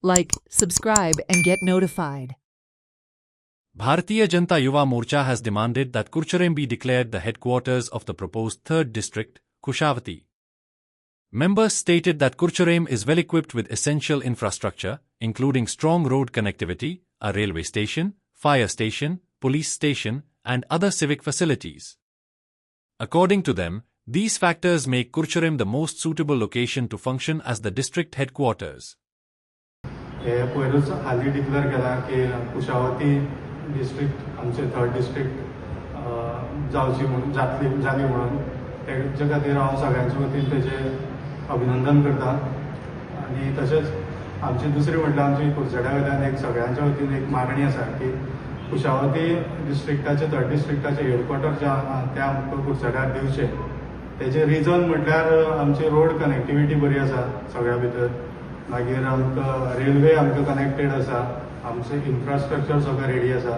Like, subscribe, and get notified. Bharatiya Janata Yuva Morcha has demanded that Kurcherem be declared the headquarters of the proposed 3rd district, Kushavati. Members stated that Kurcherem is well equipped with essential infrastructure, including strong road connectivity, a railway station, fire station, police station, and other civic facilities. According to them, these factors make Kurcherem the most suitable location to function as the district headquarters. पयरूच हाली declare केला की Kushavati district आमचे 3rd district जावची म्हणून जाली म्हणून तेजे खातीर हांव सगळ्यांच्या वतीन तेजे अभिनंदन करता आनी तशेंच आमची दुसरी म्हटल्यार आमची कुडचड्या वयल्यान एक सगळ्यांच्या वतीन एक मागणी आसा की कुशावती डिस्ट्रिक्टाचे 3rd डिस्ट्रिक्टाचे हेडक्वॉर्टर जे आहा ते आमकां कुडचड्यार दिवचे तेजे रिजन म्हटल्यार आमची रोड कनेक्टिविटी बरी आसा सगळ्या भितर मागीर आमकां रेल्वे आमकां कनेक्टेड आसा आमचें इन्फ्रास्ट्रक्चर सगळें रेडी आसा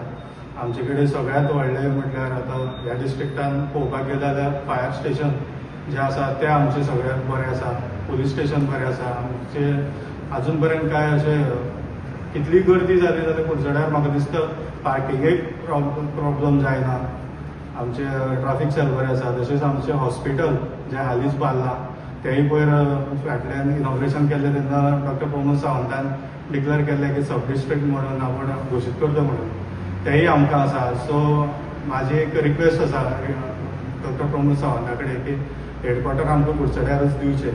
आमचे कडेन सगळ्यांत व्हडलें म्हटल्यार आतां ह्या डिस्ट्रिक्टान पळोवपाक गेले जाल्यार फायर स्टेशन जें आसा तें आमचें सगळ्यांत बरें आसा पुलीस स्टेशन बरें आसा आमचे आजून पर्यंत काय अशें कितली गर्दी जाली जाल्यार कुडचड्यार म्हाका दिसता पार्किंगेक प्रॉब्लम जायना आमचे ट्राफीक सेल बरें आसा तशेंच आमचें हॉस्पिटल जें हालींच बांदलां तेंय पयर फाटल्यान इनॉग्रेशन केल्लें तेन्ना डॉक्टर प्रमोद सावंतान डिक्लेअर केल्लें की सब डिस्ट्रिक्ट म्हणून आपण घोशीत करता म्हणून तेंय आमकां आसा सो म्हाजी एक रिक्वेस्ट आसा डॉक्टर प्रमोद सावंता कडेन की हेडक्वॉर्टर आमकां कुडचड्यारच दिवचें